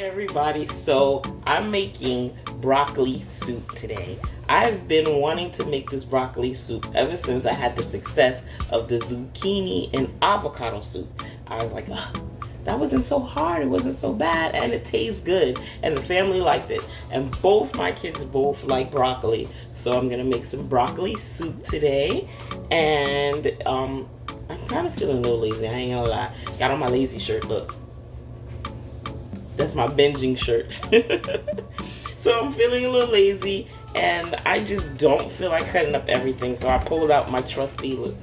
Everybody, so I'm making broccoli soup today. I've been wanting to make this broccoli soup ever since I had the success of the zucchini and avocado soup. I was like, oh, that wasn't so hard, it wasn't so bad, and it tastes good, and the family liked it, and both my kids like broccoli. So I'm gonna make some broccoli soup today, and I'm kind of feeling a little lazy, I ain't gonna lie. Got on my lazy shirt, look. That's my binging shirt. So I'm feeling a little lazy and I just don't feel like cutting up everything. So I pulled out my trusty food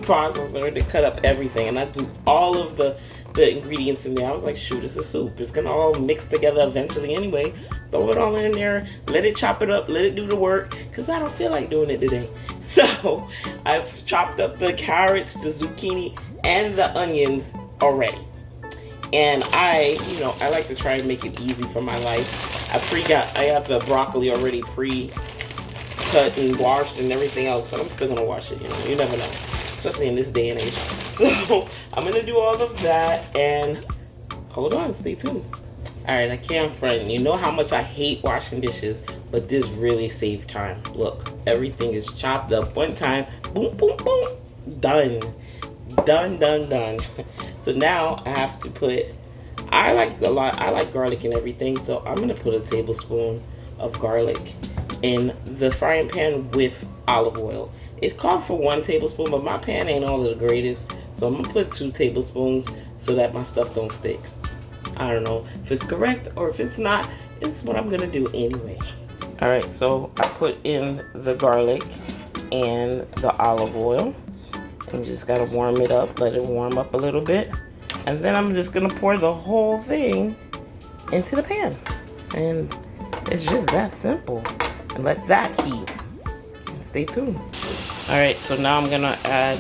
processor to cut up everything. And I do all of the ingredients in there. I was like, shoot, it's a soup. It's gonna all mix together eventually anyway. Throw it all in there, let it chop it up, let it do the work, because I don't feel like doing it today. So I've chopped up the carrots, the zucchini, and the onions already. And I like to try and make it easy for my life. I have the broccoli already pre-cut and washed and everything else, but I'm still gonna wash it, you never know, especially in this day and age. So I'm gonna do all of that, and hold on, stay tuned. All right, I can't front. You know how much I hate washing dishes, but this really saved time. Look, everything is chopped up one time, boom, boom, boom, done. Done. So now I have to put, I like garlic and everything, so I'm gonna put a tablespoon of garlic in the frying pan with olive oil. It called for 1 tablespoon, but my pan ain't all of the greatest, so I'm gonna put 2 tablespoons so that my stuff don't stick. I don't know if it's correct or if it's not. It's what I'm gonna do anyway. All right, so I put in the garlic and the olive oil. You just gotta warm it up, let it warm up a little bit. And then I'm just gonna pour the whole thing into the pan. And it's just that simple. And let that heat. And stay tuned. All right, so now I'm gonna add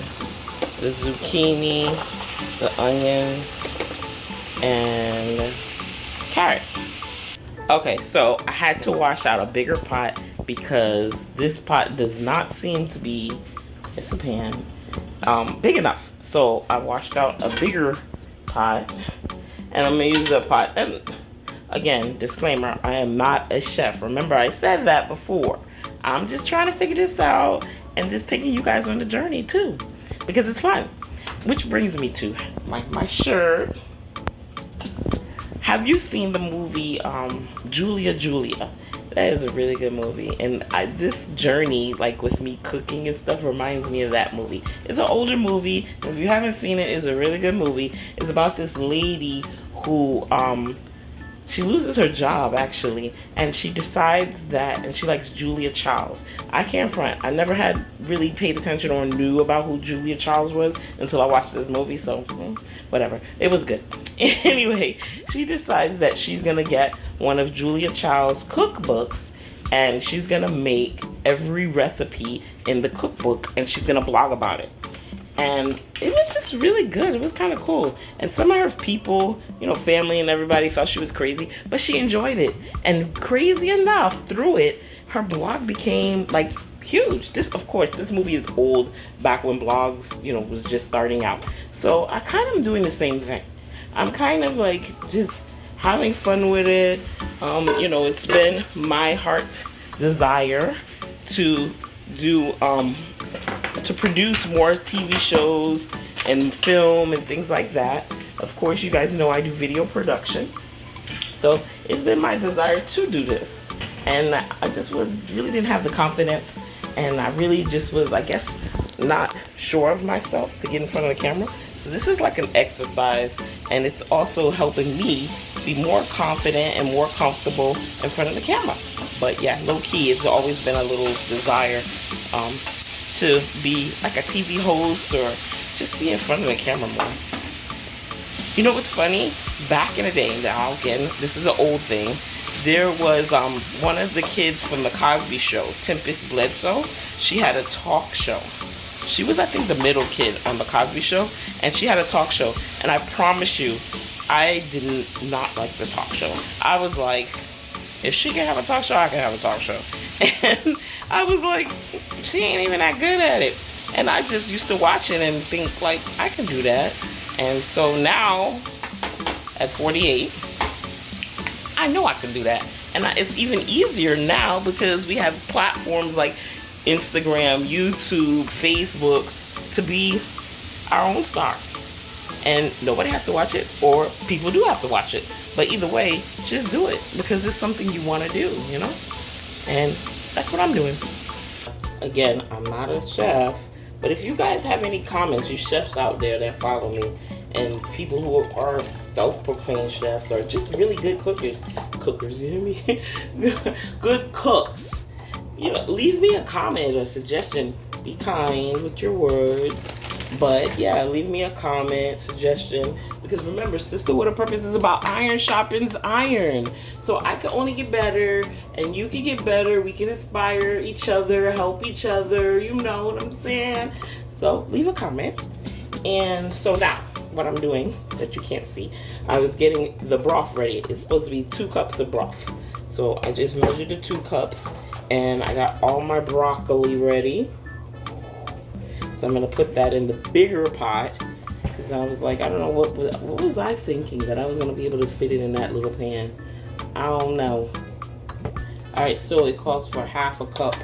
the zucchini, the onions, and carrot. Okay, so I had to wash out a bigger pot because this pot does not seem to be, it's a pan, big enough. So I washed out a bigger pot, and I'm gonna use that pot. And again, disclaimer, I am not a chef. Remember, I said that before. I'm just trying to figure this out and just taking you guys on the journey too, because it's fun. Which brings me to my shirt. Have you seen the movie Julia? That is a really good movie, and this journey, like with me cooking and stuff, reminds me of that movie. It's an older movie. If you haven't seen it, it's a really good movie. It's about this lady who she loses her job actually, and she decides that, and she likes Julia Childs. I can't front, I never had really paid attention or knew about who Julia Childs was until I watched this movie, so whatever, it was good. Anyway, she decides that she's gonna get one of Julia Childs' cookbooks, and she's gonna make every recipe in the cookbook, and she's gonna blog about it. And it was just really good. It was kind of cool. And some of her people, family and everybody thought she was crazy, but she enjoyed it. And crazy enough, through it, her blog became like huge. This movie is old, back when blogs, was just starting out. So I kind of am doing the same thing. I'm kind of like just having fun with it. It's been my heart desire to do, to produce more TV shows and film and things like that. Of course, you guys know I do video production. So it's been my desire to do this. And I just really didn't have the confidence, and I really just was, I guess, not sure of myself to get in front of the camera. So this is like an exercise, and it's also helping me be more confident and more comfortable in front of the camera. But yeah, low key, it's always been a little desire to be like a TV host or just be in front of the camera more. You know what's funny? Back in the day, now again, this is an old thing, there was one of the kids from the Cosby Show, Tempest Bledsoe. She had a talk show. She was, I think, the middle kid on the Cosby Show, and she had a talk show. And I promise you, I did not like the talk show. I was like, if she can have a talk show, I can have a talk show. And I was like, she ain't even that good at it. And I just used to watch it and think, like, I can do that. And so now, at 48. I know I can do that. And it's even easier now because we have platforms like Instagram, YouTube, Facebook to be our own star. And nobody has to watch it, or people do have to watch it. But either way, just do it because it's something you want to do, you know? And that's what I'm doing. Again, I'm not a chef, but if you guys have any comments, you chefs out there that follow me, and people who are self-proclaimed chefs or just really good cookers, you hear me? Good cooks. You know, leave me a comment or suggestion. Be kind with your words. But yeah, leave me a comment, suggestion, because remember, Sister with a Purpose is about iron sharpens iron. So I can only get better, and you can get better. We can inspire each other, help each other, you know what I'm saying? So leave a comment. And so now, what I'm doing that you can't see, I was getting the broth ready. It's supposed to be 2 cups of broth. So I just measured the 2 cups, and I got all my broccoli ready. So I'm gonna put that in the bigger pot because I was like, I don't know what was I thinking that I was gonna be able to fit it in that little pan. I don't know. All right, so it calls for half a cup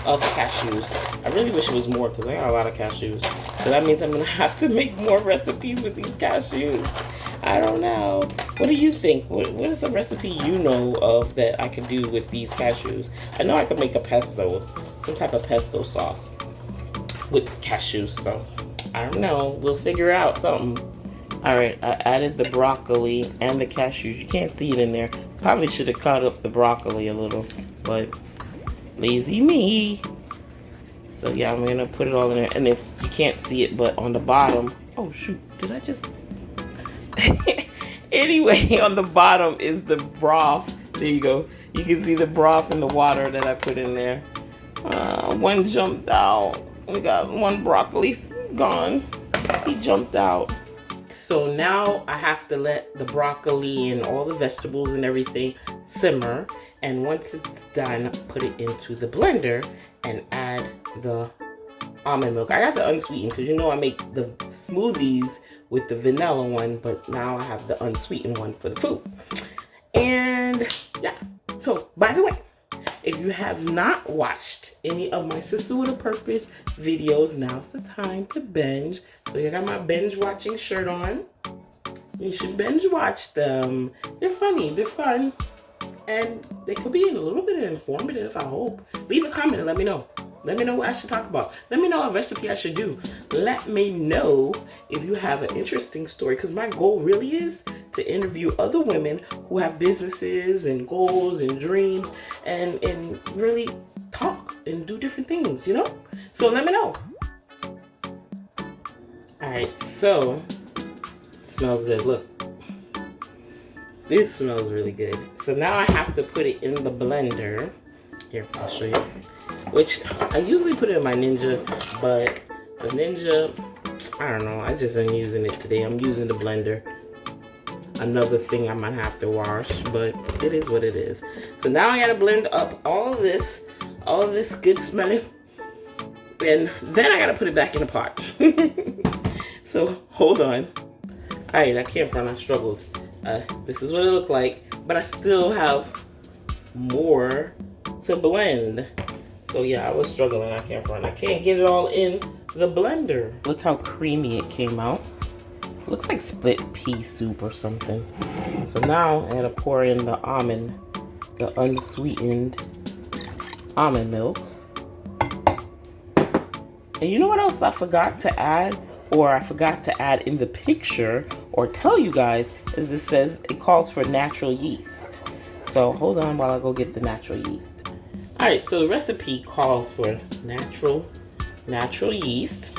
of cashews. I really wish it was more because I got a lot of cashews. So that means I'm gonna have to make more recipes with these cashews. I don't know. What do you think? What is a recipe you know of that I could do with these cashews? I know I could make a pesto, some type of pesto sauce with cashews, so I don't know. We'll figure out something. All right, I added the broccoli and the cashews. You can't see it in there. Probably should have cut up the broccoli a little, but lazy me. So yeah, I'm gonna put it all in there. And if you can't see it, but on the bottom, oh shoot, did I just? Anyway, on the bottom is the broth. There you go. You can see the broth and the water that I put in there. One jumped out. We got one broccoli gone. He jumped out. So now I have to let the broccoli and all the vegetables and everything simmer. And once it's done, put it into the blender and add the almond milk. I got the unsweetened because you know I make the smoothies with the vanilla one, but now I have the unsweetened one for the food. And yeah, so by the way, if you have not watched any of my Sister with a Purpose videos, now's the time to binge. So I got my binge watching shirt on. You should binge watch them. They're funny, they're fun, and they could be a little bit informative, I hope. Leave a comment and let me know. Let me know what I should talk about. Let me know a recipe I should do. Let me know if you have an interesting story, because my goal really is to interview other women who have businesses and goals and dreams and really talk and do different things, you know? So let me know. All right, so it smells good. Look, this smells really good. So now I have to put it in the blender. Here, I'll show you. Which I usually put it in my Ninja, but the Ninja, I don't know, I just ain't using it today. I'm using the blender. Another thing I might have to wash, but it is what it is. So now I gotta blend up all of this good smelling, and then I gotta put it back in the pot. So hold on. All right, I can't front, I struggled. This is what it looked like, but I still have more to blend. So yeah, I was struggling. I can't get it all in the blender. Look how creamy it came out. Looks like split pea soup or something. So now I gotta pour in the almond, the unsweetened almond milk. And you know what else I forgot to add? Or I forgot to add in the picture or tell you guys, is it says it calls for natural yeast. So hold on while I go get the natural yeast. All right, so the recipe calls for natural yeast,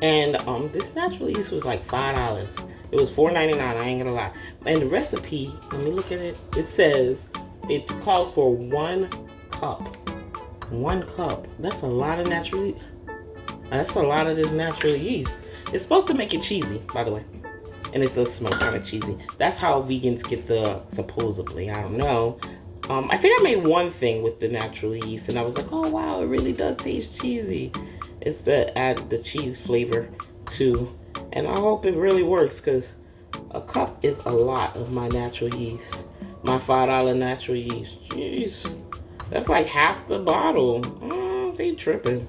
and this natural yeast was like $5. It was $4.99. I ain't gonna lie. And the recipe, let me look at it. It says it calls for 1 cup. 1 cup. That's a lot of natural. That's a lot of this natural yeast. It's supposed to make it cheesy, by the way, and it does smell kind of cheesy. That's how vegans get the supposedly. I don't know. I think I made one thing with the natural yeast, and I was like, oh wow, it really does taste cheesy. It's to add the cheese flavor too, and I hope it really works, because A cup is a lot of my natural yeast. My $5 natural yeast. Jeez. That's like half the bottle. They tripping.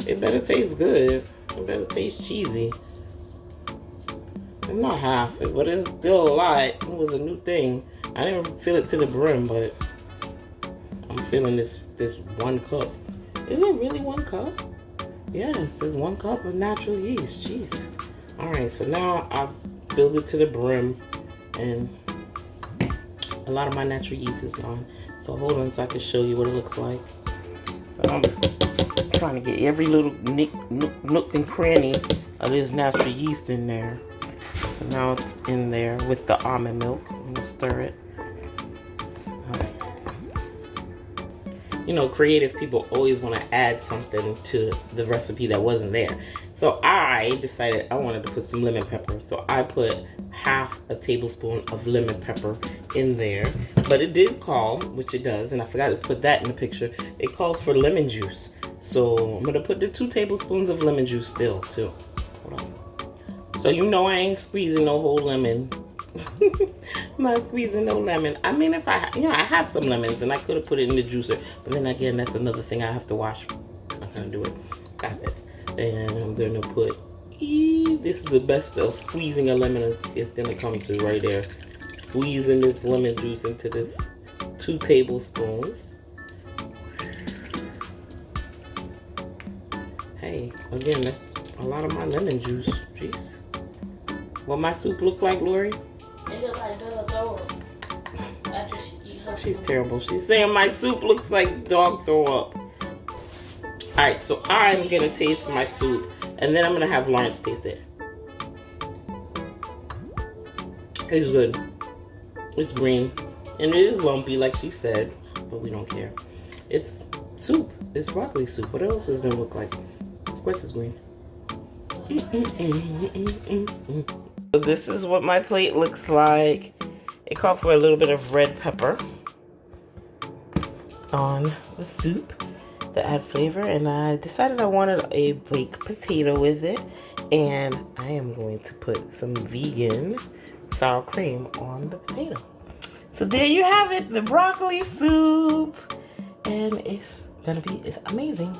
It better taste good. It better taste cheesy. It's not half it, but it's still a lot. It was a new thing. I didn't fill it to the brim, but I'm feeling this 1 cup. Is it really 1 cup? Yes, it's 1 cup of natural yeast. Jeez. Alright, so now I've filled it to the brim, and a lot of my natural yeast is gone. So hold on so I can show you what it looks like. So I'm trying to get every little nook and cranny of this natural yeast in there. So now it's in there with the almond milk. I'm gonna stir it. You know, creative people always want to add something to the recipe that wasn't there. So I decided I wanted to put some lemon pepper. So I put half a tablespoon of lemon pepper in there. But it did call, which it does, and I forgot to put that in the picture, it calls for lemon juice. So I'm going to put the 2 tablespoons of lemon juice still, too. Hold on. So you know I ain't squeezing no whole lemon. I'm not squeezing no lemon. I mean, if I have some lemons and I could have put it in the juicer, but then again, that's another thing I have to wash. I'm not gonna do it. Got this. And I'm gonna put, this is the best of squeezing a lemon it's gonna come to right there. Squeezing this lemon juice into this 2 tablespoons. Hey, again, that's a lot of my lemon juice. Jeez. What my soup look like, Lori? It looks like dog throw up. She's terrible. She's saying my soup looks like dog throw up. Alright, so I'm gonna taste my soup, and then I'm gonna have Lawrence taste it. It's good. It's green. And it is lumpy, like she said, but we don't care. It's soup. It's broccoli soup. What else is it gonna look like? Of course it's green. So this is what my plate looks like. It called for a little bit of red pepper on the soup to add flavor, and I decided I wanted a baked potato with it, and I am going to put some vegan sour cream on the potato. So there you have it, the broccoli soup, and it's amazing.